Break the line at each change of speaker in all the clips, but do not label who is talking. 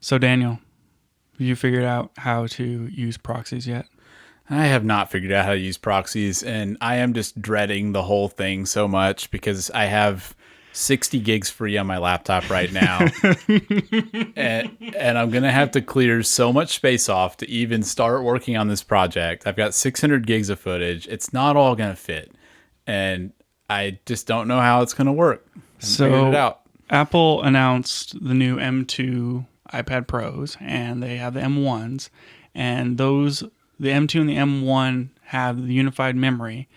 So Daniel, have you figured out how to use proxies yet?
I have not figured out how to use proxies, and I am just dreading the whole thing so much because I have 60 gigs free on my laptop right now, and I'm going to have to clear so much space off to even start working on this project. I've got 600 gigs of footage. It's not all going to fit, and I just don't know how it's going to work. I haven't figured it
So
out.
Apple announced the new M2 iPad Pros, and they have the M1s, and the M2 and the M1 have the unified memory,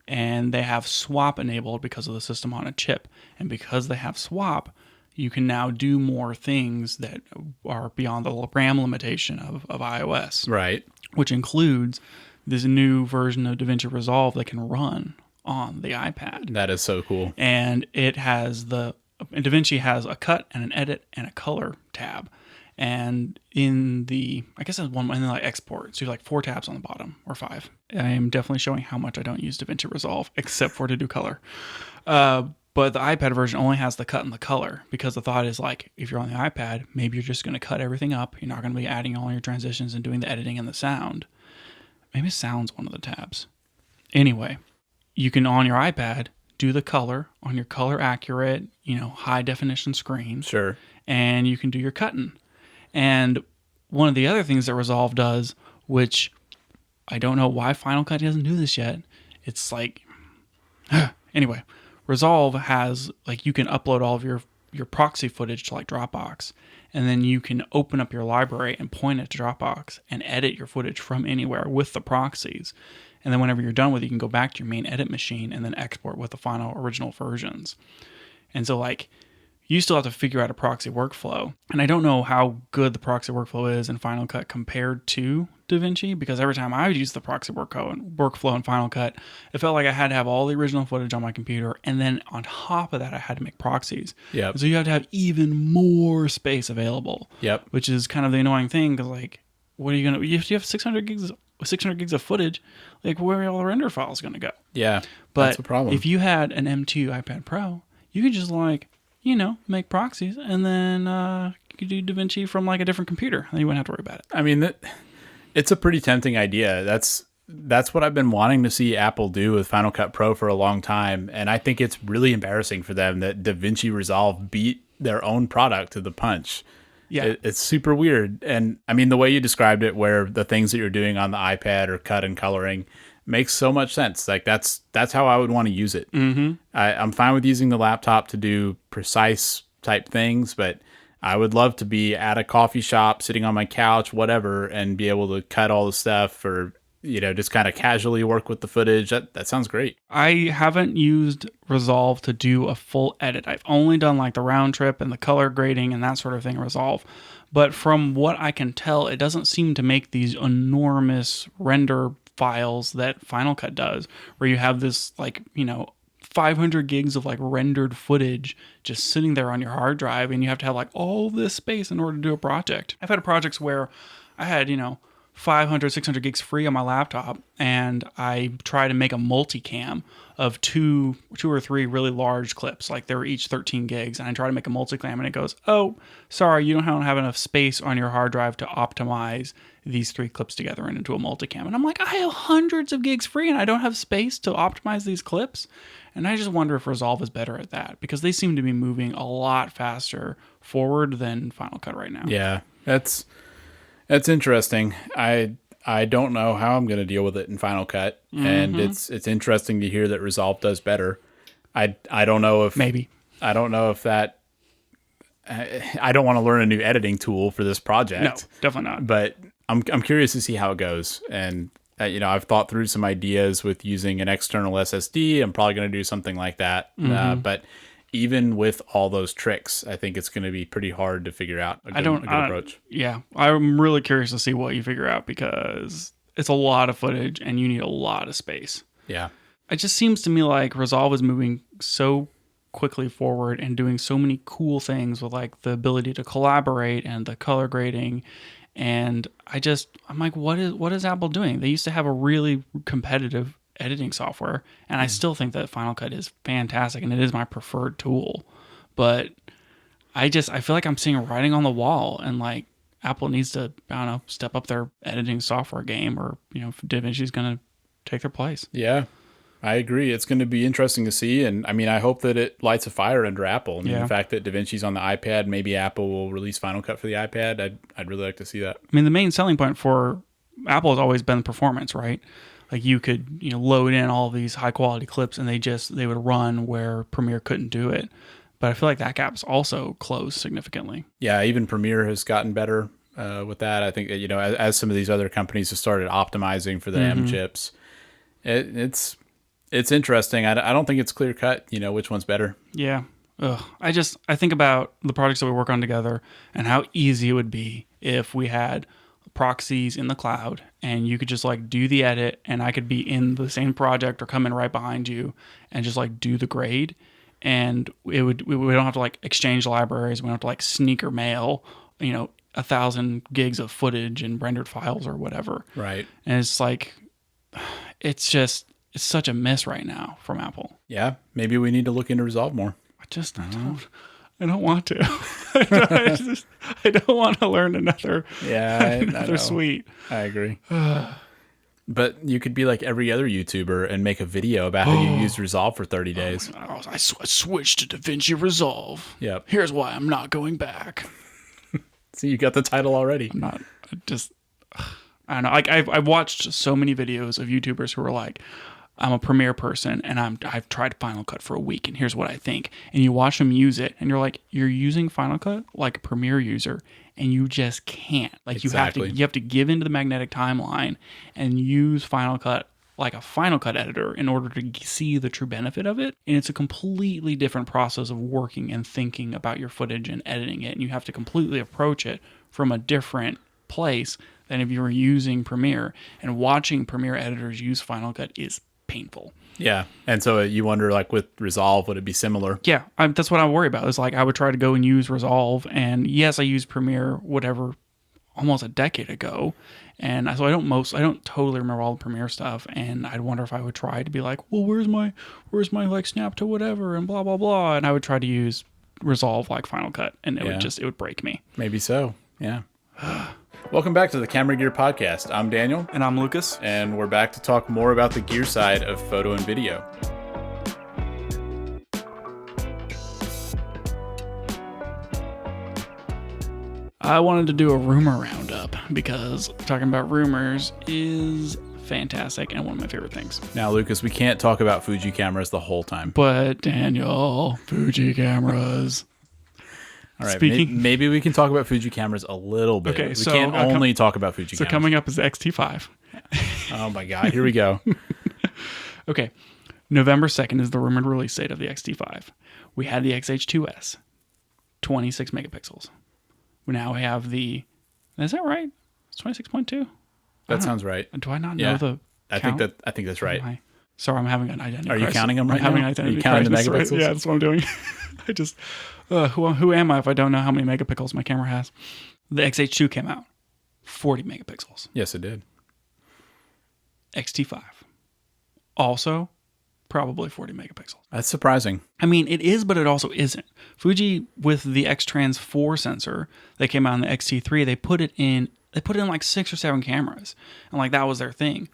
and they have swap enabled because of the system on a chip. And because they have swap, you can now do more things that are beyond the RAM limitation of iOS,
Right.
which includes this new version of Davinci Resolve that can run on the iPad.
That is so cool.
And DaVinci has a cut and an edit and a color tab. And in the, I guess that's one, and then like export. So you have like 4 tabs on the bottom, or 5. I am definitely showing how much I don't use DaVinci Resolve, except for to do color. But the iPad version only has the cut and the color, because the thought is like, if you're on the iPad, maybe you're just going to cut everything up. You're not going to be adding all your transitions and doing the editing and the sound. Maybe sound's one of the tabs. Anyway, you can, on your iPad, do the color on your color accurate, high definition screen.
Sure.
And you can do your cutting. And one of the other things that Resolve does, which I don't know why Final Cut doesn't do this yet. It's like, anyway, Resolve has, like, you can upload all of your proxy footage to like Dropbox, and then you can open up your library and point it to Dropbox and edit your footage from anywhere with the proxies. And then whenever you're done with it, you can go back to your main edit machine and then export with the final original versions. And so, like, you still have to figure out a proxy workflow. And I don't know how good the proxy workflow is in Final Cut compared to DaVinci, because every time I would use the proxy workflow in Final Cut, it felt like I had to have all the original footage on my computer, and then on top of that, I had to make proxies.
Yep.
So you have to have even more space available.
Yep.
Which is kind of the annoying thing, because, like, what are you going to... If you have 600 gigs of footage, like, where are all the render files going to go?
Yeah,
But
that's a problem.
if you had an M2 iPad Pro, you could just, like, make proxies, and then you could do DaVinci from like a different computer, and you wouldn't have to worry about it.
I mean, it's a pretty tempting idea. That's what I've been wanting to see Apple do with Final Cut Pro for a long time, and I think it's really embarrassing for them that DaVinci Resolve beat their own product to the punch.
Yeah.
It's super weird. And I mean, the way you described it, where the things that you're doing on the iPad or cut and coloring, makes so much sense. Like that's how I would want to use it.
Mm-hmm.
I'm fine with using the laptop to do precise type things, but I would love to be at a coffee shop, sitting on my couch, whatever, and be able to cut all the stuff, or just kind of casually work with the footage. That sounds great.
I haven't used Resolve to do a full edit. I've only done like the round trip and the color grading and that sort of thing in Resolve. But from what I can tell, it doesn't seem to make these enormous render files that Final Cut does, where you have this 500 gigs of like rendered footage just sitting there on your hard drive, and you have to have like all this space in order to do a project. I've had projects where I had 500, 600 gigs free on my laptop, and I try to make a multicam of two or three really large clips, like they were each 13 gigs, and I try to make a multicam, and it goes, oh, sorry, you don't have enough space on your hard drive to optimize these 3 clips together and into a multicam. And I'm like, I have hundreds of gigs free, and I don't have space to optimize these clips. And I just wonder if Resolve is better at that, because they seem to be moving a lot faster forward than Final Cut right now.
Yeah, that's interesting. I don't know how I'm going to deal with it in Final Cut, and it's interesting to hear that Resolve does better. I don't know if I don't know if that. I don't want to learn a new editing tool for this project.
No, definitely not.
But I'm curious to see how it goes, and I've thought through some ideas with using an external SSD. I'm probably going to do something like that, but even with all those tricks, I think it's going to be pretty hard to figure out a good approach.
Yeah, I'm really curious to see what you figure out, because it's a lot of footage and you need a lot of space.
Yeah.
It just seems to me like Resolve is moving so quickly forward and doing so many cool things with like the ability to collaborate and the color grading. And I'm like, what is Apple doing? They used to have a really competitive editing software, and I still think that Final Cut is fantastic, and it is my preferred tool. But I feel like I'm seeing writing on the wall, and like Apple needs to, I don't know, step up their editing software game, or if DaVinci's going to take their place.
Yeah, I agree. It's going to be interesting to see, and I mean, I hope that it lights a fire under Apple. I mean, the fact that DaVinci's on the iPad, maybe Apple will release Final Cut for the iPad. I'd really like to see that.
I mean, the main selling point for Apple has always been performance, right? Like you could load in all of these high quality clips, and they would run where Premiere couldn't do it. But I feel like that gap's also closed significantly.
Yeah, even Premiere has gotten better with that. I think as some of these other companies have started optimizing for the M chips, it's interesting. I don't think it's clear cut. Which one's better.
Yeah. Ugh. I think about the projects that we work on together and how easy it would be if we had proxies in the cloud and you could just like do the edit, and I could be in the same project or come in right behind you and just like do the grade. And we don't have to like exchange libraries. We don't have to like sneaker mail, 1,000 gigs of footage and rendered files or whatever.
Right.
And it's like, it's such a miss right now from Apple.
Yeah. Maybe we need to look into Resolve more.
I don't want to. I don't want to learn another suite.
I agree. But you could be like every other YouTuber and make a video about how you used Resolve for 30 days.
I switched to Davinci Resolve.
Yep.
Here's why I'm not going back.
See, you got the title already.
I don't know. Like I've watched so many videos of YouTubers who are like, I'm a Premiere person and I've tried Final Cut for a week and here's what I think. And you watch them use it and you're like, you're using Final Cut like a Premiere user, and you just can't. Like
exactly.
you have to give into the magnetic timeline and use Final Cut like a Final Cut editor in order to see the true benefit of it. And it's a completely different process of working and thinking about your footage and editing it. And you have to completely approach it from a different place than if you were using Premiere. And watching Premiere editors use Final Cut is painful.
Yeah. And so you wonder, like with Resolve, would it be similar?
Yeah. That's what I worry about. Is like I would try to go and use Resolve. And yes, I used Premiere, whatever, almost a decade ago. And so I don't totally remember all the Premiere stuff. And I'd wonder if I would try to be like, well, where's my like snap to whatever and blah, blah, blah. And I would try to use Resolve like Final Cut. And it would break me.
Maybe so. Yeah. Welcome back to the Camera Gear Podcast. I'm Daniel.
And I'm Lucas.
And we're back to talk more about the gear side of photo and video.
I wanted to do a rumor roundup because talking about rumors is fantastic and one of my favorite things.
Now, Lucas, we can't talk about Fuji cameras the whole time.
But Daniel, Fuji cameras.
All right, maybe we can talk about Fuji cameras a little bit.
Okay,
we can't only talk about Fuji cameras.
So coming up is the X-T5.
Oh my God, here we go.
Okay, November 2nd is the rumored release date of the X-T5. We had the XH2S, 26 megapixels. Now we have the, is that right? It's 26.2?
That sounds right.
Do I not know the count?
I think that's right.
Sorry, I'm having an identity crisis.
Are you counting them right now?
Are
you counting the megapixels?
Right? Yeah, that's what I'm doing. I just, who am I if I don't know how many megapixels my camera has? The XH2 came out, 40 megapixels.
Yes, it did.
X-T5, also probably 40 megapixels.
That's surprising.
I mean, it is, but it also isn't. Fuji, with the X-Trans 4 sensor that came out in the X-T3, they put it in like 6 or 7 cameras, and like that was their thing.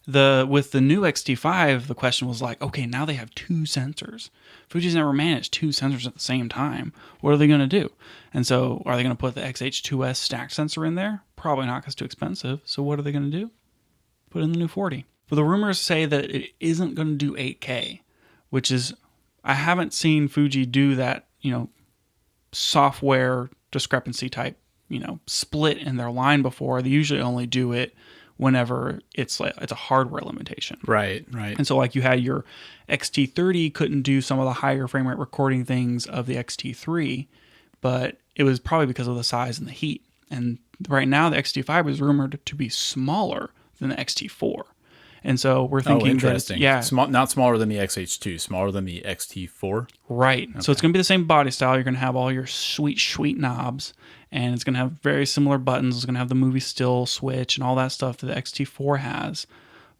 With the new X-T5, the question was like, okay, now they have 2 sensors. Fuji's never managed 2 sensors at the same time. What are they going to do? And so are they going to put the XH2S stacked sensor in there? Probably not, because it's too expensive. So what are they going to do? Put in the new 40. But the rumors say that it isn't going to do 8K, which is, I haven't seen Fuji do that, software discrepancy type, split in their line before. They usually only do it whenever it's a hardware limitation.
Right.
And so like you had your X-T30 couldn't do some of the higher frame rate recording things of the X-T3, but it was probably because of the size and the heat. And right now the X-T5 is rumored to be smaller than the X-T4. And so we're thinking
interesting. Not smaller than the XH2, smaller than the X-T4.
Right. Okay. So it's going to be the same body style. You're going to have all your sweet knobs, and it's going to have very similar buttons. It's going to have the movie still switch and all that stuff that the X-T4 has.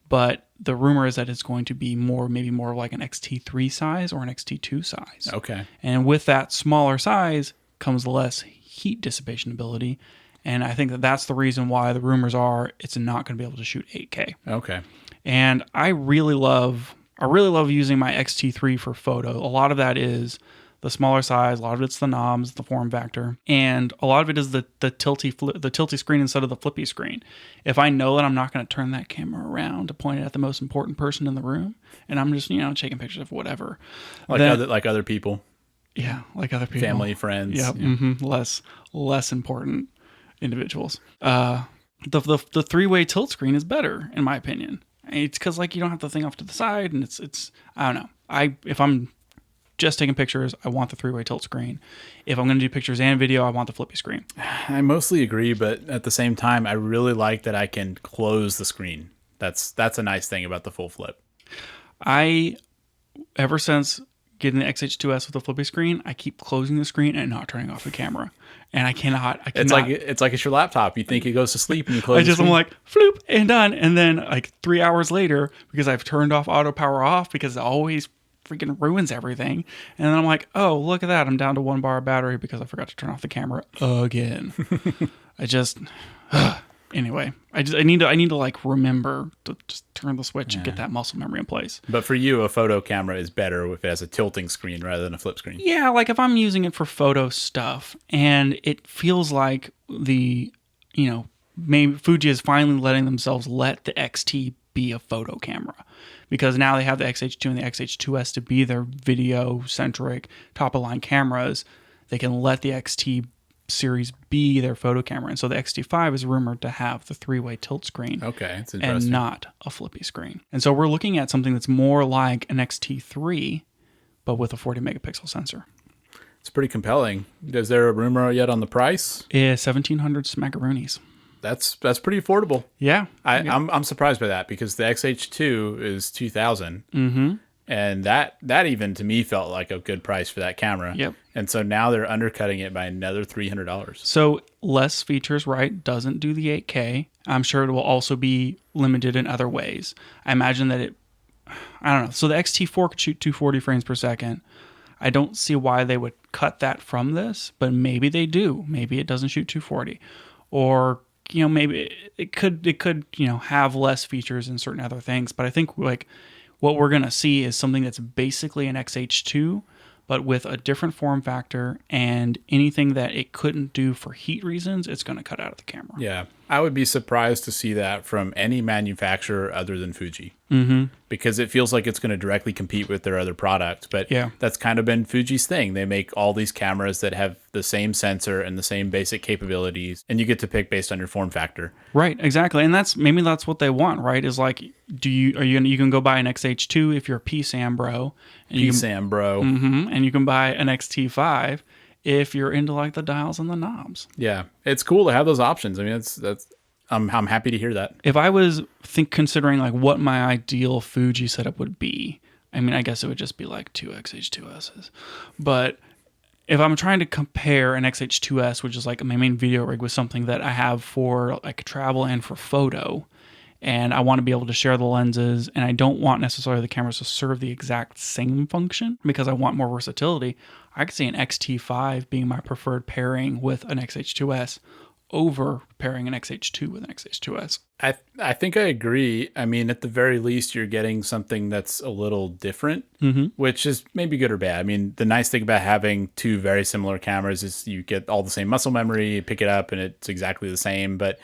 But the rumor is that it's going to be maybe more like an X-T3 size or an X-T2 size.
Okay.
And with that smaller size comes less heat dissipation ability. And I think that that's the reason why the rumors are it's not going to be able to shoot 8K.
Okay.
And I really love using my X-T3 for photo. A lot of that is the smaller size, a lot of it's the knobs, the form factor, and a lot of it is the tilty screen instead of the flippy screen. If I know that I'm not going to turn that camera around to point it at the most important person in the room, and I'm just taking pictures of whatever,
like other people.
Yeah, like other people,
family, friends.
Yep, yeah. Less important individuals. The three-way tilt screen is better in my opinion. It's because you don't have the thing off to the side, and it's I don't know. If I'm just taking pictures, I want the three-way tilt screen. If I'm going to do pictures and video, I want the flippy screen.
I mostly agree, but at the same time, I really like that I can close the screen. That's a nice thing about the full flip.
Ever since getting the XH2S with the flippy screen, I keep closing the screen and not turning off the camera. And I cannot.
It's like it's your laptop. You think it goes to sleep and you close the screen.
I'm like, floop, and done. And then 3 hours later, because I've turned off auto power off because it always freaking ruins everything. And then I'm like, oh, look at that. I'm down to 1 bar of battery because I forgot to turn off the camera again. Anyway, I need to remember to just turn the switch and get that muscle memory in place.
But for you, a photo camera is better if it has a tilting screen rather than a flip screen.
Yeah, if I'm using it for photo stuff and it feels like maybe Fuji is finally letting themselves let the XT be a photo camera, because now they have the XH2 and the XH2S to be their video-centric, top-of-line cameras. They can let the XT series be their photo camera. And so the X-T5 is rumored to have the three-way tilt screen.
Okay, that's interesting.
And not a flippy screen. And so we're looking at something that's more like an X-T3, but with a 40 megapixel sensor.
It's pretty compelling. Is there a rumor yet on the price?
Yeah, 1,700 smackaroonies.
That's pretty affordable.
Yeah.
I'm surprised by that, because the XH2 is 2,000.
Mm-hmm.
And that even to me felt like a good price for that camera.
Yep.
And so now they're undercutting it by another $300.
So less features, right? Doesn't do the 8K. I'm sure it will also be limited in other ways. I imagine that I don't know. So the X-T4 could shoot 240 frames per second. I don't see why they would cut that from this, but maybe they do. Maybe it doesn't shoot 240, or maybe it could have less features and certain other things. But I think what we're going to see is something that's basically an XH2, but with a different form factor, and anything that it couldn't do for heat reasons, it's going to cut out of the camera.
Yeah. I would be surprised to see that from any manufacturer other than Fuji.
Mm-hmm.
Because it feels like it's going to directly compete with their other product. But
yeah, that's
kind of been Fuji's thing. They make all these cameras that have the same sensor and the same basic capabilities, and you get to pick based on your form factor.
Right, exactly. And that's what they want, right? Is you can go buy an XH2 if you're a PSAM bro.
PSAM bro.
Mm-hmm, and you can buy an X-T5 if you're into the dials and the knobs.
Yeah, it's cool to have those options. I mean, I'm happy to hear that.
If I was considering what my ideal Fuji setup would be, I mean, I guess it would just be 2 XH2Ss. But if I'm trying to compare an XH2S, which is my main video rig, with something that I have for travel and for photo, and I want to be able to share the lenses, and I don't want necessarily the cameras to serve the exact same function because I want more versatility, I could see an X-T5 being my preferred pairing with an XH2S over pairing an XH2 with an XH2S.
I think I agree. I mean, at the very least, you're getting something that's a little different,
mm-hmm.
which is maybe good or bad. I mean, the nice thing about having two very similar cameras is you get all the same muscle memory, you pick it up, and it's exactly the same. But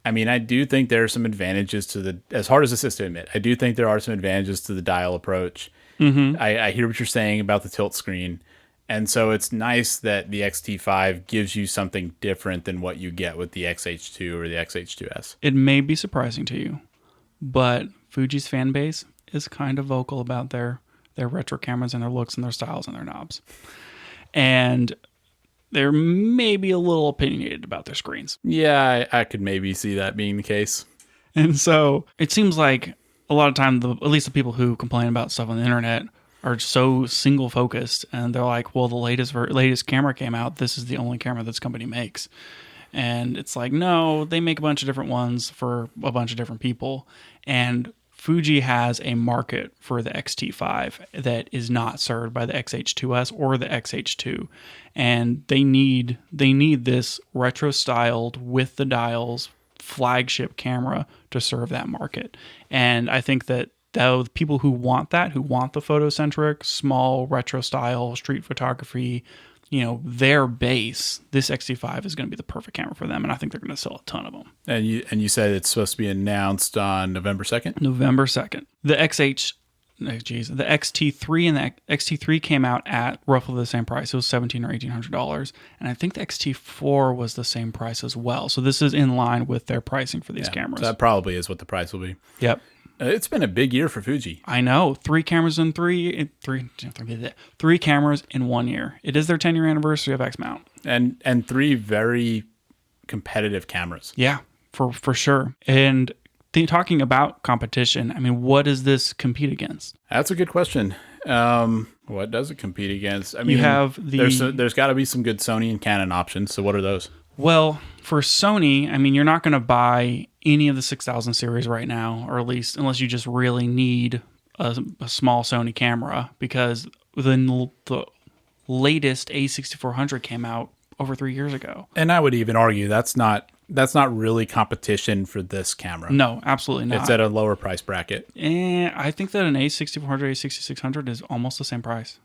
I mean, I do think there are some advantages to as hard as this is to admit, I do think there are some advantages to the dial approach.
Mm-hmm.
I hear what you're saying about the tilt screen. And so it's nice that the X-T5 gives you something different than what you get with the XH2 or the XH2S.
It may be surprising to you, but Fuji's fan base is kind of vocal about their retro cameras and their looks and their styles and their knobs. And they're maybe a little opinionated about their screens.
Yeah, I could maybe see that being the case.
And so it seems like a lot of time, at least the people who complain about stuff on the internet are so single focused, and they're like, well, the latest camera came out. This is the only camera this company makes. And it's no, they make a bunch of different ones for a bunch of different people. And Fuji has a market for the X-T5 that is not served by the X-H2S or the X-H2, and they need this retro styled with the dials flagship camera to serve that market. And I think that the people who want that, who want the photocentric, small retro style street photography, their base, this X-T5 is going to be the perfect camera for them, and I think they're going to sell a ton of them.
And you said it's supposed to be announced on November 2nd?
November 2nd. The X-T3 and the X-T3 came out at roughly the same price. It was $1,700 or $1,800, and I think the X-T4 was the same price as well. So this is in line with their pricing for these cameras.
So that probably is what the price will be.
Yep.
It's been a big year for Fuji.
I know. Three cameras in 1 year. It is their 10-year anniversary of X-Mount.
And 3 very competitive cameras.
Yeah, for sure. And talking about competition, I mean, what does this compete against?
That's a good question. What does it compete against? I mean,
you have
there's got to be some good Sony and Canon options. So what are those?
Well, for Sony, I mean, you're not going to buy any of the 6000 series right now, or at least unless you just really need a small Sony camera, because the latest A6400 came out over 3 years ago.
And I would even argue that's not really competition for this camera.
No, absolutely not.
It's at a lower price bracket.
And I think that an A6400, A6600 is almost the same price.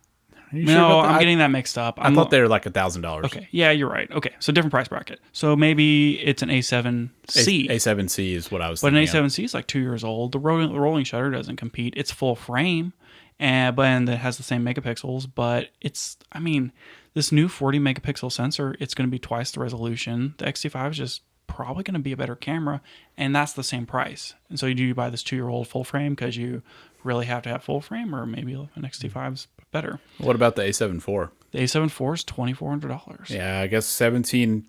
I'm
getting that mixed up.
I thought they were like $1,000.
Okay, yeah, you're right. Okay, so different price bracket. So maybe it's an A7C.
A7C is what I was thinking.
But an A7C is like 2 years old. The rolling shutter doesn't compete. It's full frame, and it has the same megapixels. But this new 40 megapixel sensor, it's going to be twice the resolution. The X-T5 is just probably going to be a better camera, and that's the same price. And so do you buy this 2-year-old full frame because you really have to have full frame, or maybe an X-T5 is better?
What about the A7 IV?
The A7 IV is $2,400.
Yeah, I guess 17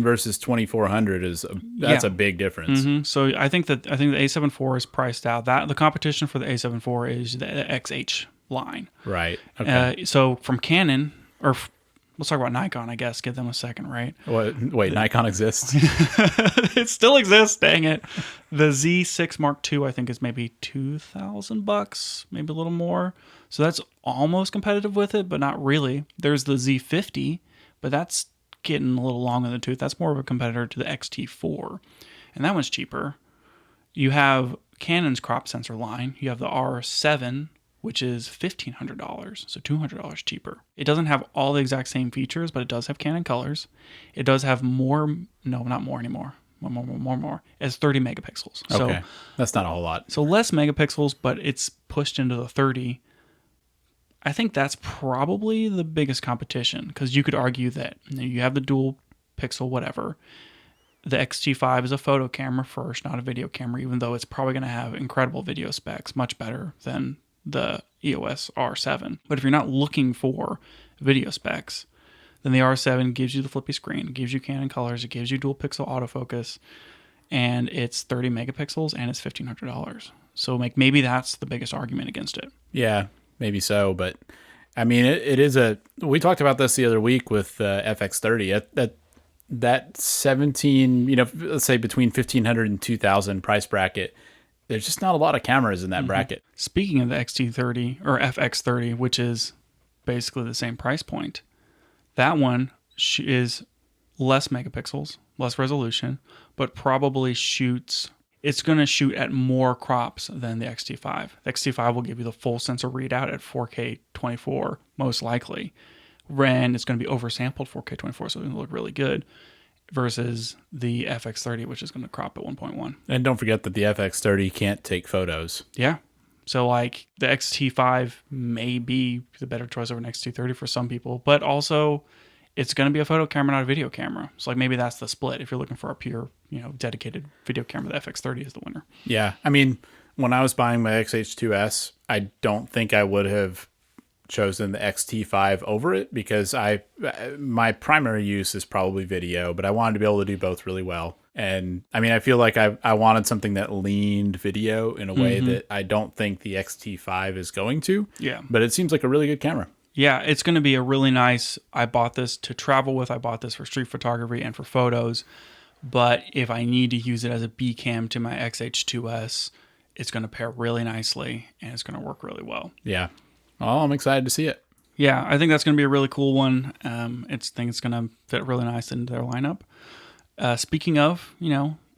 versus 2,400 that's a big difference.
Mm-hmm. So I think the A7 IV is priced out. That the competition for the A7 IV is the XH line.
Right. Okay.
So from Canon, or let's talk about Nikon, I guess. Give them a second, right?
Wait, Nikon exists?
It still exists, dang it. The Z6 Mark II, I think, is maybe $2,000, maybe a little more. So that's almost competitive with it, but not really. There's the Z50, but that's getting a little long in the tooth. That's more of a competitor to the X-T4, and that one's cheaper. You have Canon's crop sensor line. You have the R7, which is $1,500, so $200 cheaper. It doesn't have all the exact same features, but it does have Canon colors. It does have more, no, not more anymore. More. It's 30 megapixels.
Okay,
so
that's not a whole lot.
So less megapixels, but it's pushed into the 30. I think that's probably the biggest competition, because you could argue that you have the dual pixel, whatever. The X-T5 is a photo camera first, not a video camera, even though it's probably going to have incredible video specs, much better than the EOS R7. But if you're not looking for video specs, then the R7 gives you the flippy screen, it gives you Canon colors, it gives you dual pixel autofocus, and it's 30 megapixels, and it's $1,500. So maybe that's the biggest argument against it.
Yeah, maybe so. But I mean, it is we talked about this the other week with FX30. That 17, let's say between 1,500 and 2,000 price bracket, there's just not a lot of cameras in that bracket.
Speaking of the XT30 or FX30, which is basically the same price point, that one is less megapixels, less resolution, but probably it's going to shoot at more crops than the X-T5. The X-T5 will give you the full sensor readout at 4K 24, most likely. And it's going to be oversampled 4K 24, so it's going to look really good, versus the FX30, which is going to crop at 1.1.
And don't forget that the FX30 can't take photos.
Yeah. So the X-T5 may be the better choice over an X-T30 for some people, but also it's going to be a photo camera, not a video camera. So maybe that's the split. If you're looking for a pure, dedicated video camera, the FX30 is the winner.
Yeah. I mean, when I was buying my XH2S, I don't think I would have chosen the X-T5 over it, because my primary use is probably video, but I wanted to be able to do both really well. And I mean, I feel like I wanted something that leaned video in a way that I don't think the X-T5 is going to.
Yeah.
But it seems like a really good camera.
Yeah, it's going to be a really nice, I bought this to travel with, I bought this for street photography and for photos, but if I need to use it as a B cam to my XH2S, it's going to pair really nicely and it's going to work really well.
Yeah. Well, I'm excited to see it.
Yeah, I think that's going to be a really cool one. I think it's going to fit really nice into their lineup. Speaking of,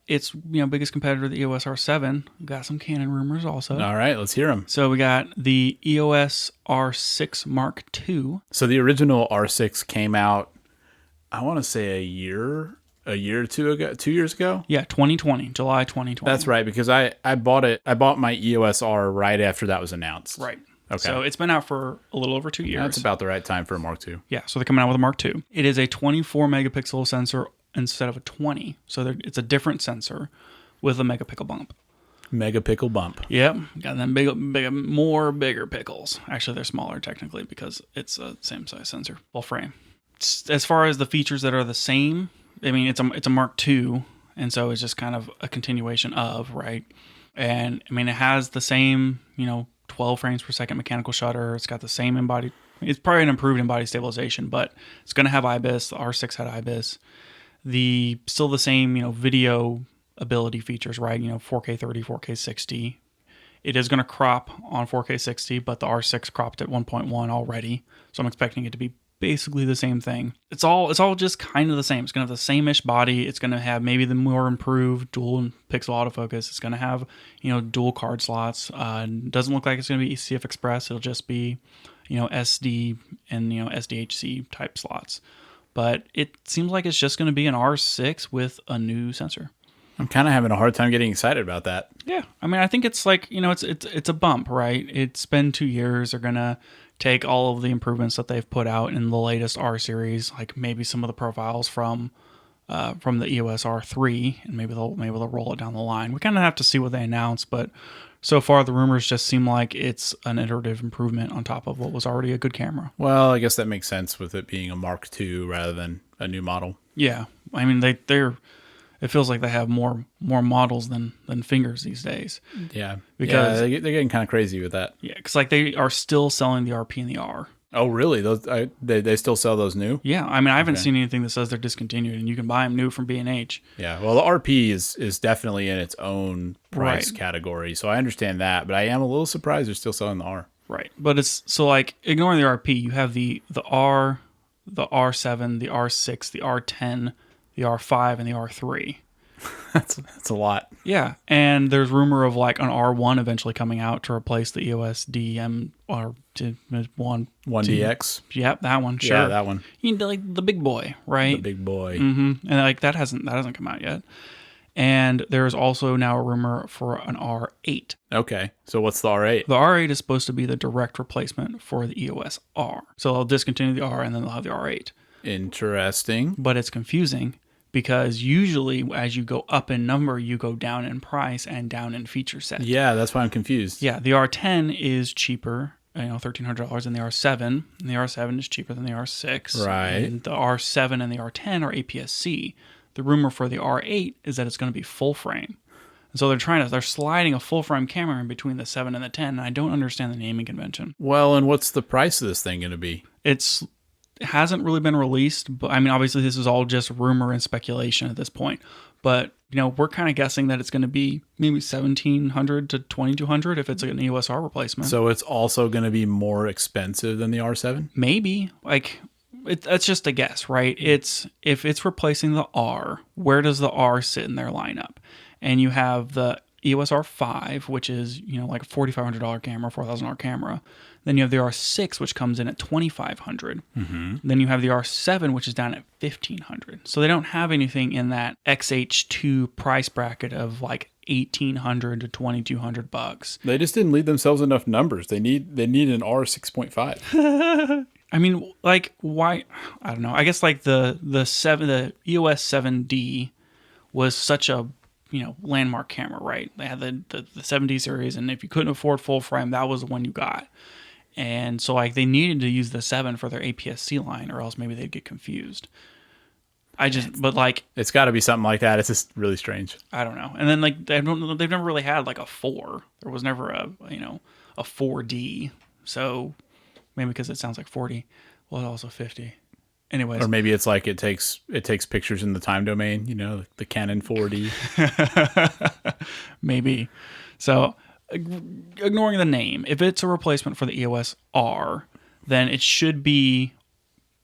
its biggest competitor, the EOS R7, we got some Canon rumors also.
All right, let's hear them.
So we got the EOS R6 Mark II.
So the original R6 came out, I want to say a year or 2 ago, 2 years ago.
Yeah, 2020, July 2020.
That's right, because I bought my EOS R right after that was announced.
Right.
Okay.
So it's been out for a little over 2 years.
That's about the right time for a Mark II.
Yeah, so they're coming out with a Mark II. It is a 24 megapixel sensor instead of a 20. So it's a different sensor with a Megapickle Bump.
Megapickle Bump.
Yep, got them bigger pickles. Actually, they're smaller technically because it's a same size sensor, full frame. As far as the features that are the same, I mean, it's a Mark II, and so it's just kind of a continuation of, right? And I mean, it has the same, 12 frames per second mechanical shutter. It's got the same embodied. It's probably an improved embodied stabilization, but it's going to have IBIS. The R6 had IBIS. Still the same, video ability features, right? 4K 30, 4K 60. It is going to crop on 4K 60, but the R6 cropped at 1.1 already, so I'm expecting it to be basically the same thing. It's all just kind of the same. It's going to have the same-ish body. It's going to have maybe the more improved dual pixel autofocus. It's going to have, dual card slots. Doesn't look like it's going to be CF Express. It'll just be, SD and, SDHC type slots. But it seems like it's just going to be an R6 with a new sensor.
I'm kind of having a hard time getting excited about that.
Yeah. I mean, I think it's like, it's a bump, right? It's been 2 years. They're going to take all of the improvements that they've put out in the latest R series, like maybe some of the profiles from the EOS R3, and maybe they'll roll it down the line. We kind of have to see what they announce, but so far the rumors just seem like it's an iterative improvement on top of what was already a good camera.
Well, I guess that makes sense with it being a Mark II rather than a new model.
Yeah, I mean it feels like they have more models than fingers these days.
Yeah,
because
they're getting kind of crazy with that.
Yeah, because like they are still selling the RP and the R.
Oh, really? They still sell those new?
Yeah, I mean I haven't seen anything that says they're discontinued, and you can buy them new from B&H.
Yeah, well the RP is definitely in its own price category, so I understand that, but I am a little surprised they're still selling the R.
Right, but it's so like ignoring the RP, you have the R, the R7, the R6, the R10. The R5 and the R3.
That's a lot.
Yeah, and there's rumor of like an R1 eventually coming out to replace the EOS DM or
1DX.
Yep, that one. Sure,
yeah, that one.
You need like the big boy, right?
The big boy.
Mm-hmm. And like that hasn't come out yet. And there's also now a rumor for an R8.
Okay, so what's the R8?
The R8 is supposed to be the direct replacement for the EOS R. So they'll discontinue the R and then they'll have the R8.
Interesting.
But it's confusing. Because usually as you go up in number, you go down in price and down in feature set.
Yeah, that's why I'm confused.
Yeah, the R10 is cheaper, $1,300 than the R7. And the R7 is cheaper than the R6.
Right.
And the R7 and the R10 are APS-C. The rumor for the R8 is that it's going to be full frame. And so they're sliding a full frame camera in between the 7 and the 10, and I don't understand the naming convention.
Well, and what's the price of this thing going to be?
It hasn't really been released, but I mean, obviously this is all just rumor and speculation at this point. But, we're kind of guessing that it's going to be maybe $1,700 to $2,200 if it's an EOS R replacement.
So it's also going to be more expensive than the R7?
Maybe. That's just a guess, right? If it's replacing the R, where does the R sit in their lineup? And you have the EOS R5, which is, like a $4,500 camera, $4,000 camera. Then you have the R6, which comes in at $2,500. Mm-hmm. Then you have the R7, which is down at $1,500. So they don't have anything in that XH2 price bracket of like $1,800 to $2,200.
They just didn't leave themselves enough numbers. They need an R6.5.
I mean, like, why? I don't know. I guess like the EOS 7D was such a landmark camera, right? They had the 7D series, and if you couldn't afford full frame, that was the one you got. And so like they needed to use the 7 for their APS-C line, or else maybe they'd get confused. It's
got to be something like that. It's just really strange.
I don't know. And then like they've never really had like a 4. There was never a 4D. So maybe because it sounds like 40. Well, it's also 50. Anyways.
Or maybe it's like it takes pictures in the time domain, the Canon 4D.
Maybe. So ignoring the name, if it's a replacement for the EOS R, then it should be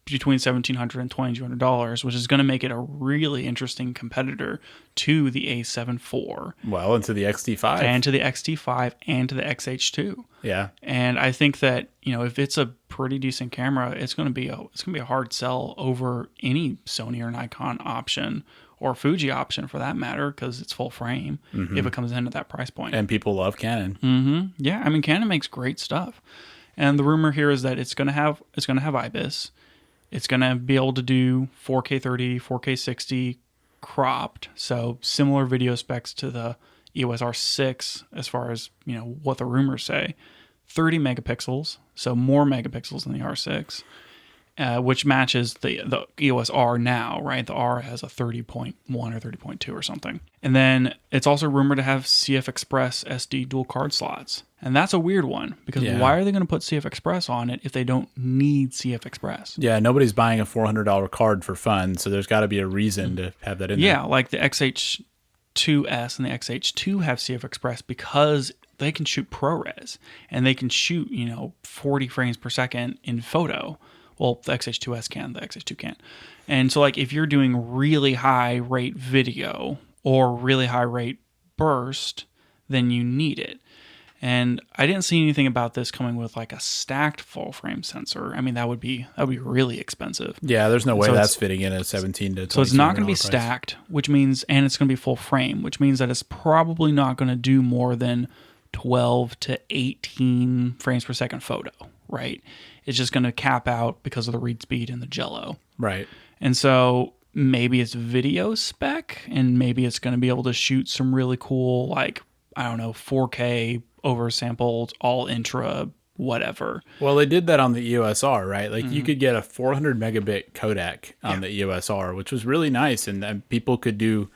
between $1,700 and $2,200, which is going to make it a really interesting competitor to the A7 IV.
Well, and to the X-T5.
And to the X-T5 and to the X-H2.
Yeah.
And I think that, if it's a pretty decent camera, it's going to be a hard sell over any Sony or Nikon option or Fuji option for that matter, because it's full frame if it comes in at that price point.
And people love Canon.
Yeah, I mean, Canon makes great stuff. And the rumor here is that it's going to have IBIS. It's going to be able to do 4K 30, 4K 60 cropped. So similar video specs to the EOS R6 as far as, what the rumors say. 30 megapixels, so more megapixels than the R6, which matches the EOS R now, right? The R has a 30.1 or 30.2 or something. And then it's also rumored to have CF Express SD dual card slots. And that's a weird one, because why are they going to put CF Express on it if they don't need CF Express?
Yeah, nobody's buying a $400 card for fun, so there's got to be a reason to have that in there.
Yeah, like the XH2S and the XH2 have CF Express because they can shoot ProRes, and they can shoot, 40 frames per second in photo. Well, the XH2S can, the XH2 can't. And so, like, if you're doing really high rate video or really high rate burst, then you need it. And I didn't see anything about this coming with like a stacked full frame sensor. I mean, that would be really expensive.
Yeah, there's no way that's fitting in a 17 to 20.
So it's not going to be stacked, which means, and it's going to be full frame, which means that it's probably not going to do more than 12 to 18 frames per second photo, right? It's just going to cap out because of the read speed and the jello.
Right.
And so maybe it's video spec, and maybe it's going to be able to shoot some really cool, like, I don't know, 4K oversampled, all intra, whatever.
Well, they did that on the EOS R, right? Like you could get a 400 megabit codec on the EOS R, which was really nice, and people could do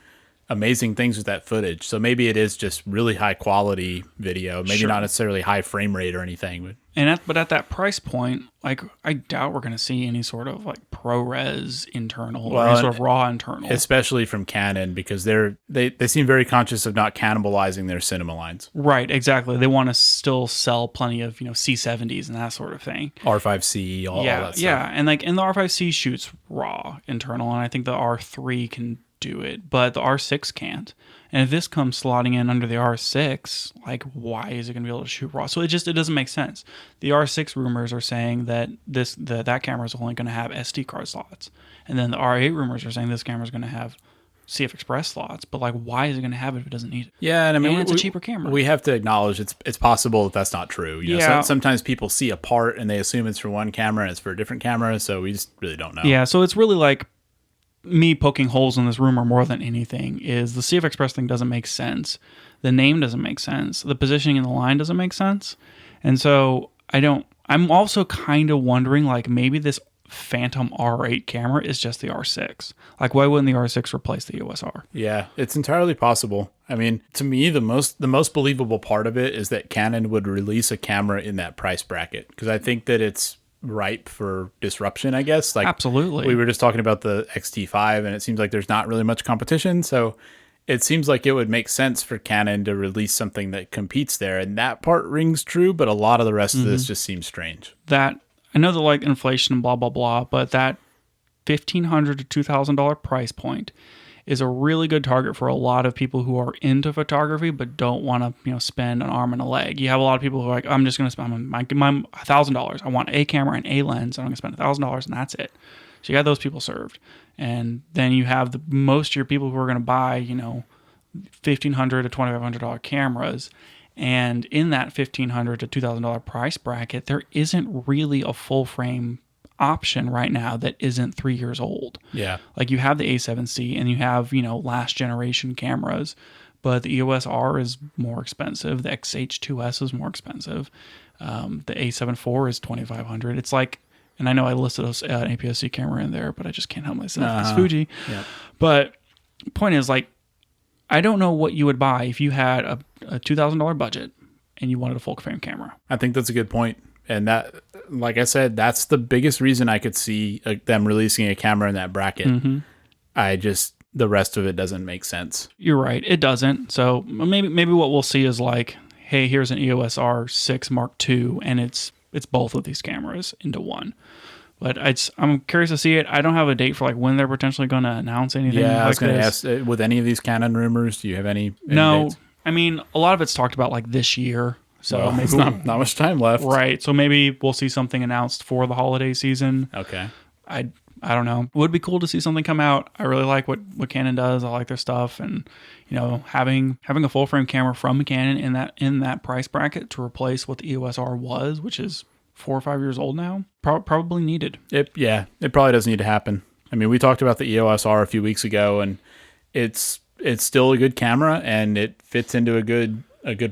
amazing things with that footage. So maybe it is just really high quality video, maybe not necessarily high frame rate or anything.
But at that price point, like, I doubt we're going to see any sort of like ProRes internal or any sort of raw internal.
Especially from Canon, because they seem very conscious of not cannibalizing their cinema lines.
Right, exactly. They want to still sell plenty of, C70s and that sort of thing.
R5C, all that stuff.
Yeah, and the R5C shoots raw internal, and I think the R3 can do it, but the R6 can't. And if this comes slotting in under the R6, like, why is it going to be able to shoot raw? So it doesn't make sense. The R6 rumors are saying that that camera is only going to have SD card slots, and then the R8 rumors are saying this camera is going to have CF Express slots. But like, why is it going to have it if it doesn't need it?
Yeah, and I mean,
it's a cheaper camera.
We have to acknowledge it's possible that that's not true. Sometimes people see a part and they assume it's for one camera and it's for a different camera, so we just really don't know.
Yeah, so it's really like me poking holes in this rumor more than anything. Is the CF Express thing doesn't make sense. The name doesn't make sense. The positioning in the line doesn't make sense. And so I'm also kind of wondering, like, maybe this Phantom R8 camera is just the R6. Like, why wouldn't the R6 replace the EOS R?
Yeah, it's entirely possible. I mean, to me, the most believable part of it is that Canon would release a camera in that price bracket, because I think that it's ripe for disruption, I guess. Like,
absolutely.
We were just talking about the X-T5, and it seems like there's not really much competition, so it seems like it would make sense for Canon to release something that competes there, and that part rings true, but a lot of the rest of this just seems strange.
That, I know that, like, inflation and blah blah blah, but that $1,500 to $2,000 price point is a really good target for a lot of people who are into photography but don't want to, spend an arm and a leg. You have a lot of people who are like, I'm just going to spend my $1,000. I want a camera and a lens, and I'm going to spend $1,000, and that's it. So you got those people served. And then you have most of your people who are going to buy, $1,500 to $2,500 cameras. And in that $1,500 to $2,000 price bracket, there isn't really a full frame option right now that isn't 3 years old.
Yeah.
Like, you have the A7C and you have, last generation cameras, but the EOS R is more expensive. The XH2S is more expensive. The A7 IV is $2,500. It's like, and I know I listed an APS-C camera in there, but I just can't help myself. It's Fuji.
Yeah.
But point is, like, I don't know what you would buy if you had a $2,000 budget and you wanted a full frame camera.
I think that's a good point. And that, like I said, that's the biggest reason I could see them releasing a camera in that bracket. The rest of it doesn't make sense.
You're right. It doesn't. So maybe what we'll see is, like, hey, here's an EOS R6 Mark II, and it's both of these cameras into one. But I'm curious to see it. I don't have a date for like when they're potentially going to announce anything.
Yeah, I was
like
going to ask, with any of these Canon rumors, do you have any
No,
dates?
I mean, a lot of it's talked about like this year. So
well,
maybe
it's not much time left.
Right. So maybe we'll see something announced for the holiday season.
Okay.
I don't know. It would be cool to see something come out. I really like what Canon does. I like their stuff, and having a full frame camera from Canon in that price bracket to replace what the EOS R was, which is 4 or 5 years old now, probably needed.
It probably does need to happen. I mean, we talked about the EOS R a few weeks ago, and it's still a good camera, and it fits into a good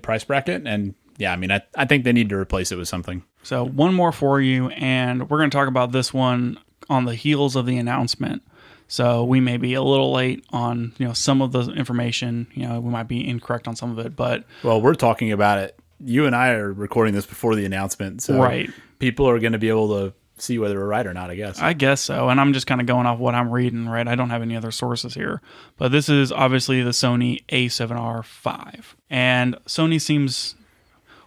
price bracket. And yeah, I mean, I think they need to replace it with something.
So one more for you, and we're going to talk about this one on the heels of the announcement. So we may be a little late on some of the information. We might be incorrect on some of it, but
well, we're talking about it. You and I are recording this before the announcement, so
right.
People are going to be able to see whether we're right or not, I guess.
I guess so, and I'm just kind of going off what I'm reading, right? I don't have any other sources here, but this is obviously the Sony A7R5, and Sony seems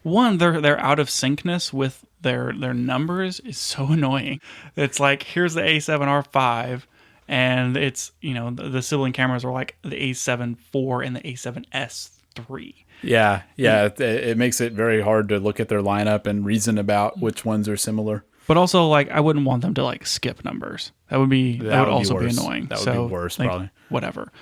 they're out of syncness with their numbers is so annoying. It's like, here's the A7R5, and it's the sibling cameras are like the A7 IV and the A7S3.
Yeah, it makes it very hard to look at their lineup and reason about which ones are similar.
But also, like, I wouldn't want them to like skip numbers. That would also be annoying.
That would be worse, probably.
Whatever.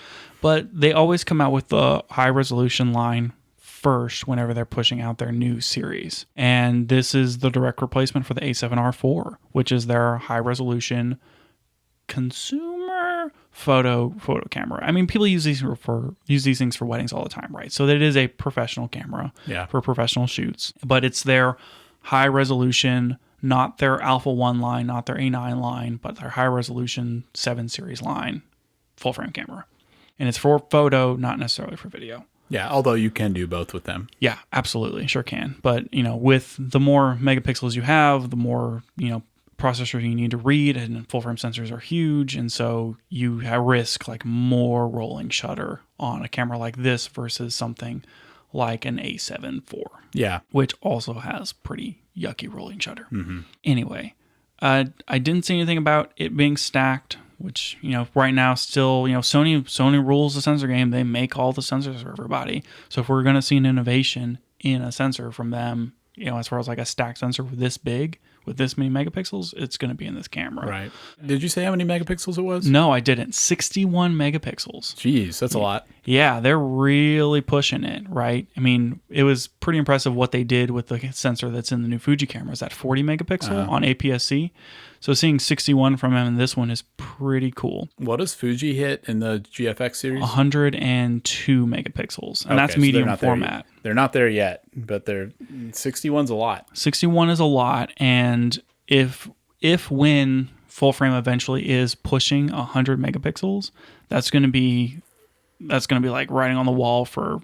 But they always come out with the high resolution line first whenever they're pushing out their new series. And this is the direct replacement for the A7R IV, which is their high resolution consumer photo camera. I mean, people use these things for weddings all the time, right? So that it is a professional camera for professional shoots. But it's their high resolution, not their Alpha 1 line, not their A9 line, but their high resolution 7 series line full frame camera. And it's for photo, not necessarily for video.
Yeah, although you can do both with them.
Yeah, absolutely. Sure can. But, with the more megapixels you have, the more, processors you need to read, and full frame sensors are huge. And so you risk like more rolling shutter on a camera like this versus something like an A7 IV.
Yeah.
Which also has pretty yucky rolling shutter.
Mm-hmm.
Anyway, I didn't see anything about it being stacked, which, right now still, Sony rules the sensor game. They make all the sensors for everybody. So if we're going to see an innovation in a sensor from them, as far as like a stacked sensor this big, with this many megapixels, it's going to be in this camera.
Right. Did you say how many megapixels it was?
No, I didn't. 61 megapixels.
Jeez, that's a lot.
Yeah, they're really pushing it, right? I mean, it was pretty impressive what they did with the sensor that's in the new Fuji cameras, that 40 megapixel on APS-C. So seeing 61 from them in this one is pretty cool.
What does Fuji hit in the GFX series?
102 megapixels, and that's medium format.
They're not there yet, but 61's a lot.
61 is a lot, and if when full frame eventually is pushing 100 megapixels, that's going to be like writing on the wall for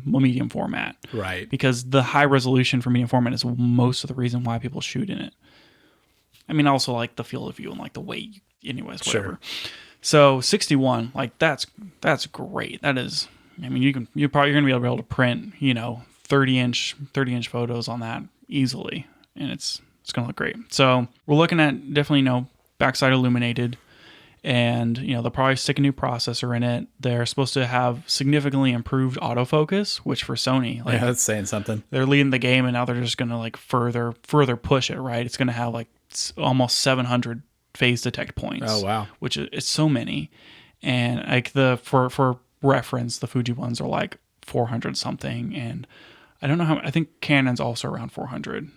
medium format.
Right.
Because the high resolution for medium format is most of the reason why people shoot in it. I mean, also like the field of view and like the weight, anyways, whatever. Sure. So 61, like that's great. That is, I mean, you're probably going to be able to print, 30-inch photos on that easily, and it's going to look great. So we're looking at definitely, backside illuminated, and they'll probably stick a new processor in it. They're supposed to have significantly improved autofocus, which for Sony, like,
that's saying something.
They're leading the game, and now they're just going to like further push it, right? It's going to have like almost 700 phase detect points.
Oh wow!
Which is so many, and like for reference, the Fuji ones are like 400 something, and I don't know how. I think Canon's also around 400,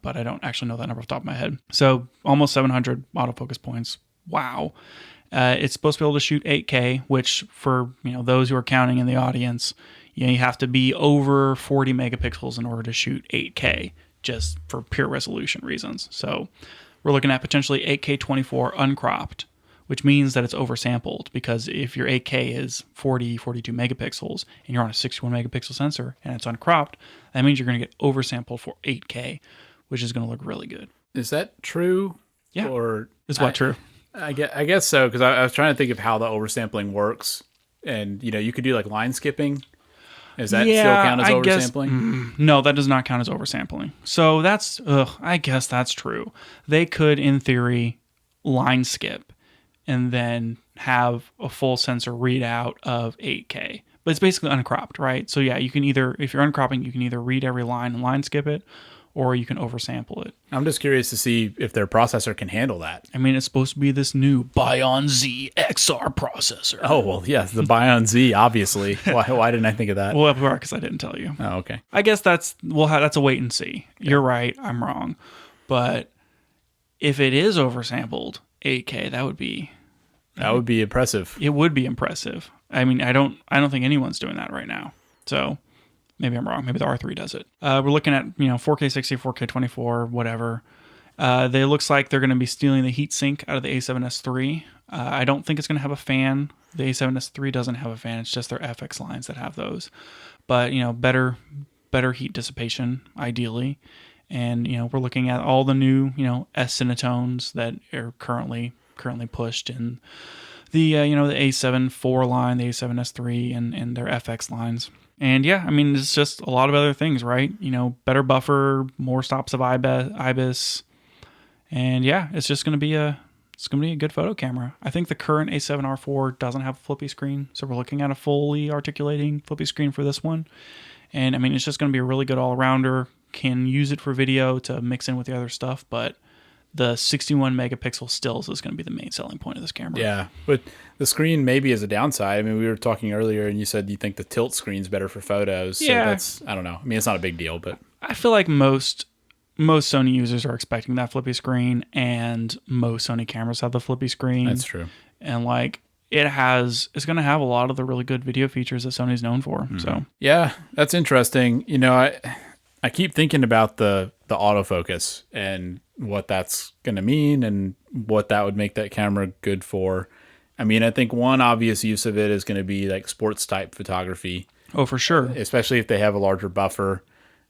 but I don't actually know that number off the top of my head. So almost 700 autofocus points. Wow. It's supposed to be able to shoot 8K, which for those who are counting in the audience, you have to be over 40 megapixels in order to shoot 8K, just for pure resolution reasons. So we're looking at potentially 8K 24 uncropped, which means that it's oversampled, because if your 8K is 42 megapixels and you're on a 61 megapixel sensor and it's uncropped, that means you're going to get oversampled for 8K, which is going to look really good.
Is that true?
Yeah.
Or
is what true?
I guess so, because I was trying to think of how the oversampling works, and you could do like line skipping. Is that still count as oversampling?
No, that does not count as oversampling. So I guess that's true. They could, in theory, line skip and then have a full sensor readout of 8K. But it's basically uncropped, right? So yeah, you can either, if you're uncropping, you can either read every line and line skip it, or you can oversample it.
I'm just curious to see if their processor can handle that.
I mean, it's supposed to be this new Bion Z XR processor.
Oh, well, yes, the Bion Z, obviously. Why didn't I think of that?
Well, because I didn't tell you.
Oh, okay.
I guess that's a wait and see. Yeah. You're right. I'm wrong. But if it is oversampled 8K, that would be
impressive.
It would be impressive. I mean, I don't think anyone's doing that right now. So maybe I'm wrong. Maybe the R3 does it. We're looking at 4K 60, 4K 24, whatever. They looks like they're going to be stealing the heatsink out of the A7S III. I don't think it's going to have a fan. The A7S III doesn't have a fan. It's just their FX lines that have those. But better heat dissipation ideally. And we're looking at all the new S Cinetones that are currently pushed in the the A7 IV line, the A7S III, and their FX lines. And yeah, I mean, it's just a lot of other things, right? Better buffer, more stops of IBIS. And yeah, it's just going to be a good photo camera. I think the current A7R4 doesn't have a flippy screen, so we're looking at a fully articulating flippy screen for this one. And I mean, it's just going to be a really good all-rounder. Can use it for video to mix in with the other stuff, but the 61 megapixel stills is going to be the main selling point of this camera.
Yeah, but the screen maybe is a downside. I mean, we were talking earlier, and you said you think the tilt screen's better for photos.
Yeah.
So I don't know. I mean, it's not a big deal, but
I feel like most Sony users are expecting that flippy screen, and most Sony cameras have the flippy screen.
That's true.
And like it's going to have a lot of the really good video features that Sony's known for. Mm-hmm. So
yeah, that's interesting. I keep thinking about the autofocus and what that's going to mean and what that would make that camera good for. I mean, I think one obvious use of it is going to be like sports type photography.
Oh, for sure.
Especially if they have a larger buffer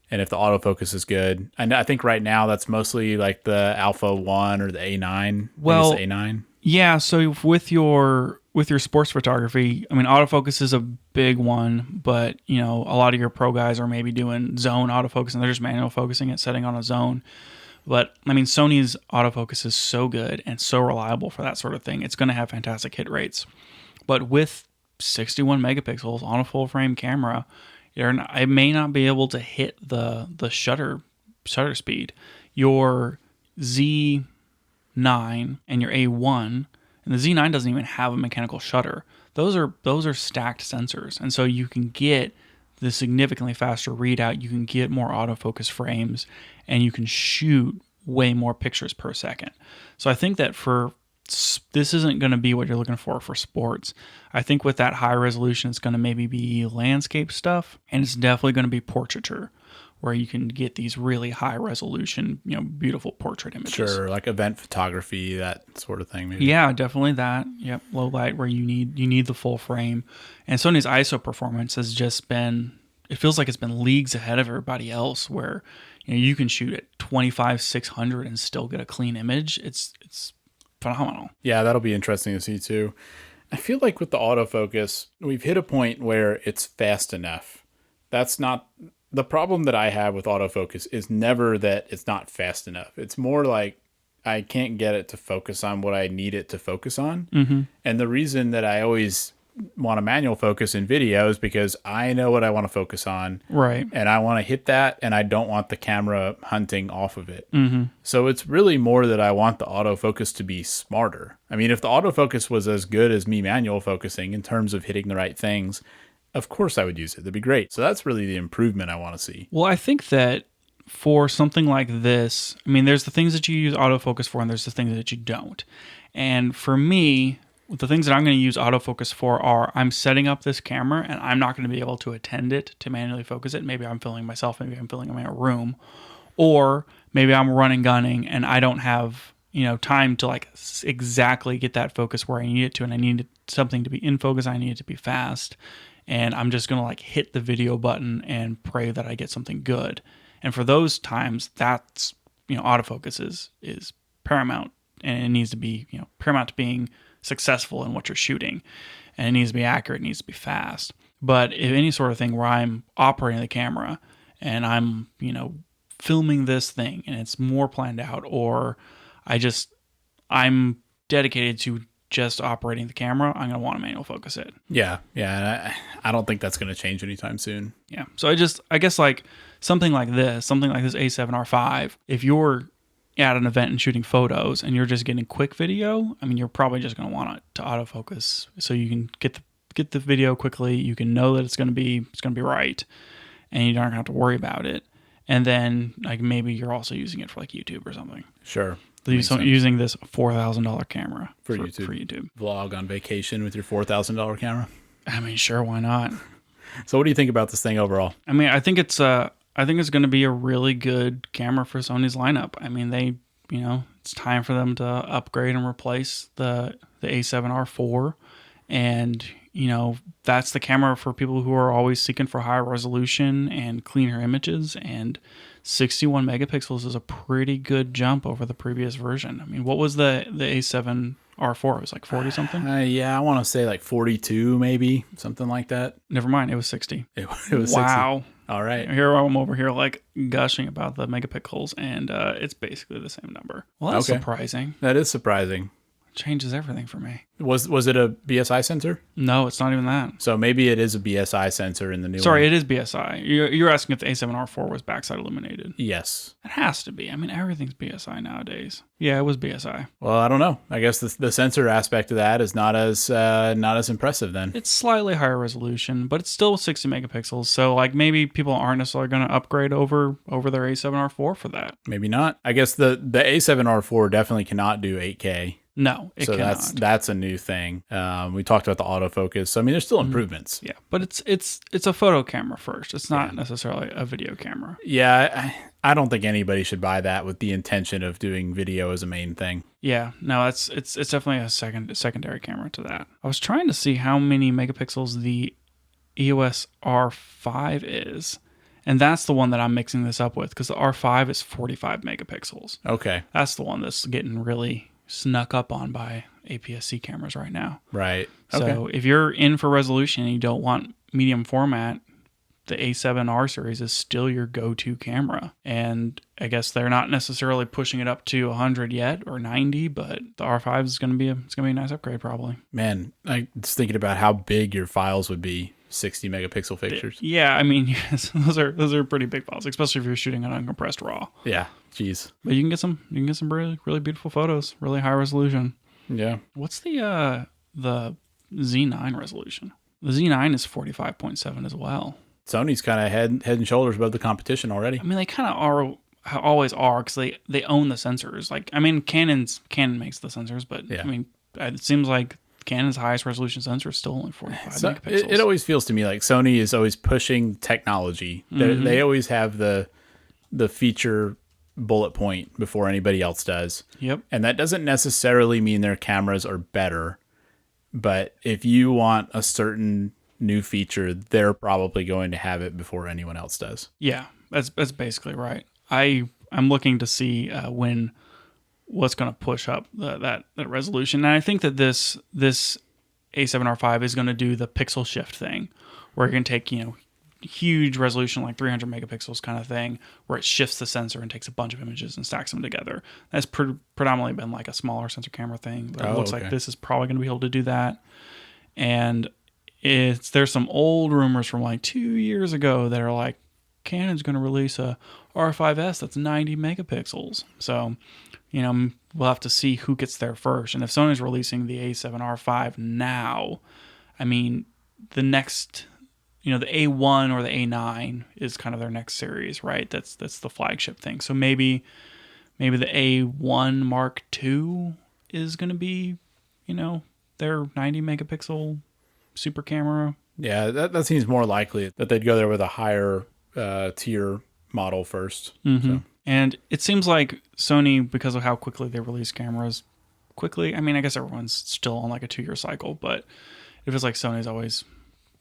and if the autofocus is good. And I think right now that's mostly like the Alpha 1 or the A9.
Well,
the A9.
Yeah, so with your sports photography, I mean, autofocus is a big one, but a lot of your pro guys are maybe doing zone autofocus and they're just manual focusing it, setting on a zone. But I mean, Sony's autofocus is so good and so reliable for that sort of thing. It's going to have fantastic hit rates. But with 61 megapixels on a full frame camera, it may not be able to hit the shutter speed. Your Z9 and your A1, and the Z9 doesn't even have a mechanical shutter. Those are stacked sensors, and so you can get the significantly faster readout. You can get more autofocus frames, and you can shoot way more pictures per second. So I think that this isn't going to be what you're looking for sports. I think with that high resolution, it's going to maybe be landscape stuff, and it's definitely going to be portraiture, where you can get these really high resolution, beautiful portrait images.
Sure, like event photography, that sort of thing. Maybe.
Yeah, definitely that. Yep, low light where you need the full frame. And Sony's ISO performance has just been, it feels like it's been leagues ahead of everybody else, where you can shoot at 25/600 and still get a clean image. It's phenomenal.
Yeah, that'll be interesting to see too. I feel like with the autofocus, we've hit a point where it's fast enough. That's not the problem that I have with autofocus is never that it's not fast enough. It's more like I can't get it to focus on what I need it to focus on. Mm-hmm. And the reason that I always want a manual focus in video is because I know what I want to focus on.
Right.
And I want to hit that, and I don't want the camera hunting off of it.
Mm-hmm.
So it's really more that I want the autofocus to be smarter. I mean, if the autofocus was as good as me manual focusing in terms of hitting the right things, of course I would use it. That'd be great. So that's really the improvement I want to see.
Well, I think that for something like this, I mean, there's the things that you use autofocus for, and there's the things that you don't. And for me, the things that I'm going to use autofocus for are I'm setting up this camera, and I'm not going to be able to attend it to manually focus it. Maybe I'm filming myself. Maybe I'm filming in my room. Or maybe I'm running gunning, and I don't have time to like exactly get that focus where I need it to, and I need something to be in focus. I need it to be fast. And I'm just going to like hit the video button and pray that I get something good. And for those times, that's, autofocus is paramount, and it needs to be, paramount to being successful in what you're shooting. and it needs to be accurate, it needs to be fast. But if any sort of thing where I'm operating the camera and I'm, filming this thing and it's more planned out, or I'm dedicated to just operating the camera, I'm going to want to manual focus it.
Yeah. And I don't think that's going to change anytime soon.
Yeah. So I guess like something like this A7R5, if you're at an event and shooting photos and you're just getting quick video, I mean, you're probably just going to want it to autofocus so you can get the video quickly. You can know that it's going to be right, and you don't have to worry about it. And then like maybe you're also using it for like YouTube or something.
Sure.
Using this $4,000 camera
for YouTube. Vlog on vacation with your $4,000 camera.
I mean, sure, why not?
So what do you think about this thing overall?
I mean, I think it's going to be a really good camera for Sony's lineup. I mean, it's time for them to upgrade and replace the A7R4, and that's the camera for people who are always seeking for higher resolution and cleaner images, and 61 megapixels is a pretty good jump over the previous version. I mean, what was the A7R4? It was like 40 something?
Yeah, I want to say like 42 maybe, something like that.
Never mind, it was 60.
It was 60.
Wow.
All right.
Here I'm over here like gushing about the megapixels, and it's basically the same number. Well, that's surprising.
That is surprising.
Changes everything for me.
Was it a BSI sensor?
No, it's not even that.
So maybe it is a BSI sensor in the new one.
Sorry, it is BSI. You're asking if the A7R4 was backside illuminated.
Yes.
It has to be. I mean, everything's BSI nowadays. Yeah, it was BSI.
Well, I don't know. I guess the sensor aspect of that is not as impressive then.
It's slightly higher resolution, but it's still 60 megapixels. So like maybe people aren't necessarily going to upgrade over their A7R4 for that.
Maybe not. I guess the A7R4 definitely cannot do 8K.
No, it cannot.
So that's a new thing. We talked about the autofocus. So I mean, there's still improvements.
Yeah, but it's a photo camera first. It's not necessarily a video camera.
Yeah, I don't think anybody should buy that with the intention of doing video as a main thing.
Yeah, no, it's definitely a secondary camera to that. I was trying to see how many megapixels the EOS R5 is, and that's the one that I'm mixing this up with, because the R5 is 45 megapixels.
Okay,
that's the one that's getting really snuck up on by APS-C cameras right now.
Right.
So if you're in for resolution and you don't want medium format, the A7R series is still your go-to camera. And I guess they're not necessarily pushing it up to 100 yet or 90, but the R5 is going to be a nice upgrade probably.
Man, I was thinking about how big your files would be. 60 megapixel pictures.
Yeah, I mean, yes, those are pretty big files, especially if you're shooting on uncompressed RAW.
Yeah, jeez.
But you can get some really, really beautiful photos, really high resolution.
Yeah.
What's the Z9 resolution? The Z9 is 45.7 as well.
Sony's kind of head and shoulders above the competition already.
I mean, they kind of always are, because they own the sensors. Like, I mean, Canon makes the sensors, but yeah. I mean, it seems like Canon's highest resolution sensor is still only 45 megapixels.
It always feels to me like Sony is always pushing technology. Mm-hmm. They always have the feature bullet point before anybody else does.
Yep.
And that doesn't necessarily mean their cameras are better, but if you want a certain new feature, they're probably going to have it before anyone else does.
Yeah, that's basically right. I'm looking to see when what's going to push up that resolution. And I think that this A7R5 is going to do the pixel shift thing, where you can take, huge resolution, like 300 megapixels kind of thing, where it shifts the sensor and takes a bunch of images and stacks them together. That's predominantly been like a smaller sensor camera thing, but it looks like this is probably going to be able to do that. And there's some old rumors from like 2 years ago that are like, Canon's going to release a R5S that's 90 megapixels. So, we'll have to see who gets there first. And if Sony's releasing the A7R5 now, I mean, the next, the A1 or the A9 is kind of their next series, right? That's the flagship thing. So maybe the A1 Mark II is going to be, their 90 megapixel super camera.
Yeah, that seems more likely that they'd go there with a higher tier model first.
Mm-hmm.
So.
And it seems like Sony, because of how quickly they release cameras, I mean, I guess everyone's still on like a 2-year cycle, but it feels like Sony's always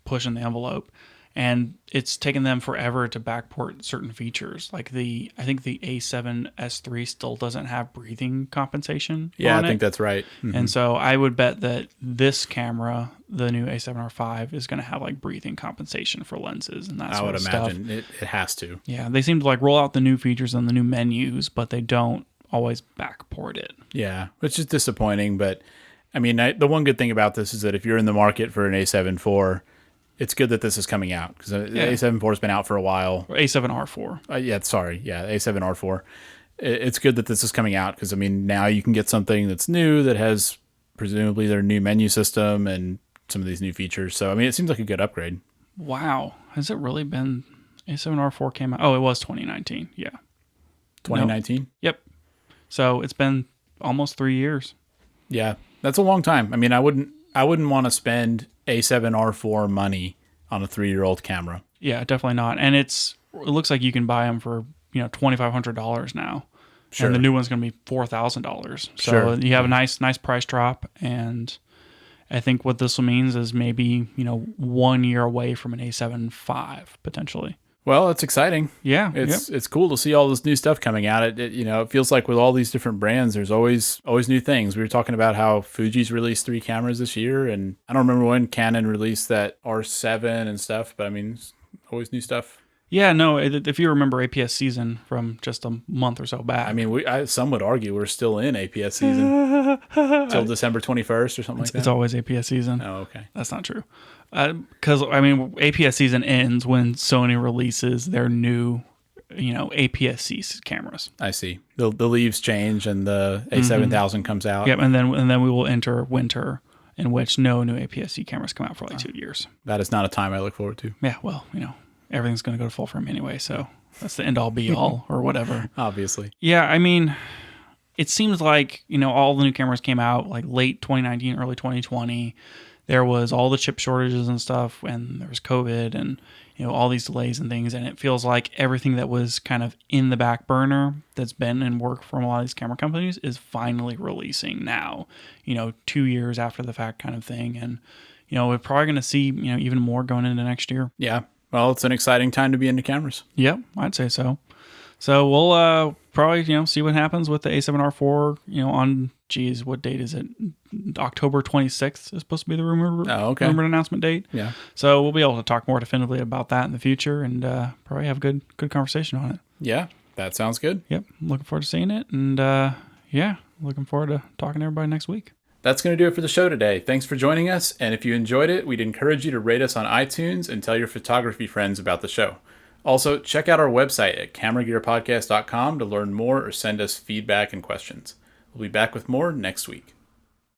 pushing the envelope. And it's taken them forever to backport certain features. Like I think the A7S3 still doesn't have breathing compensation.
Yeah,
on
I think that's right. Mm-hmm.
And so I would bet that this camera, the new A7R5, is going to have like breathing compensation for lenses and that sort of stuff. I would
imagine it has to.
Yeah, they seem to like roll out the new features and the new menus, but they don't always backport it.
Yeah, which is disappointing. But I mean, the one good thing about this is that if you're in the market for an A7 IV, it's good that this is coming out because the A7 IV has been out for a while.
Or A7R4.
A7R4. It's good that this is coming out because, I mean, now you can get something that's new that has presumably their new menu system and some of these new features. So, I mean, it seems like a good upgrade.
Wow. Has it really been... A7R4 came out... Oh, it was 2019. Yeah.
2019?
No. Yep. So, it's been almost 3 years.
Yeah. That's a long time. I mean, I wouldn't want to spend A7R4 money on a 3-year-old camera.
Yeah, definitely not. And it looks like you can buy them for, $2,500 now. Sure. And the new one's going to be $4,000. So sure. You have a nice price drop. And I think what this means is maybe, 1 year away from an A7 V potentially.
Well, it's exciting.
Yeah.
It's cool to see all this new stuff coming out. It feels like with all these different brands, there's always new things. We were talking about how Fuji's released 3 cameras this year, and I don't remember when Canon released that R7 and stuff, but I mean, it's always new stuff.
Yeah, no, if you remember APS season from just a month or so back.
I mean, some would argue we're still in APS season till December 21st or something like that. It's
always APS season.
Oh, okay.
That's not true. Because, APS season ends when Sony releases their new, APS-C cameras.
I see. The leaves change and the A7000 comes out.
Yep, and then we will enter winter, in which no new APS-C cameras come out for 2 years.
That is not a time I look forward to.
Yeah, well, everything's going to go to full frame anyway, so that's the end-all be-all or whatever.
Obviously.
Yeah, I mean, it seems like, all the new cameras came out like late 2019, early 2020. There was all the chip shortages and stuff, and there was COVID and, all these delays and things, and it feels like everything that was kind of in the back burner that's been in work from a lot of these camera companies is finally releasing now, 2 years after the fact kind of thing. And, we're probably going to see, even more going into next year.
Yeah. Well, it's an exciting time to be into cameras.
Yep, I'd say so. So we'll probably, see what happens with the A7R4, on, what date is it? October 26th is supposed to be the rumored announcement date.
Yeah.
So we'll be able to talk more definitively about that in the future and probably have a good conversation on it.
Yeah, that sounds good.
Yep, looking forward to seeing it. And looking forward to talking to everybody next week.
That's going to do it for the show today. Thanks for joining us. And if you enjoyed it, we'd encourage you to rate us on iTunes and tell your photography friends about the show. Also, check out our website at cameragearpodcast.com to learn more or send us feedback and questions. We'll be back with more next week.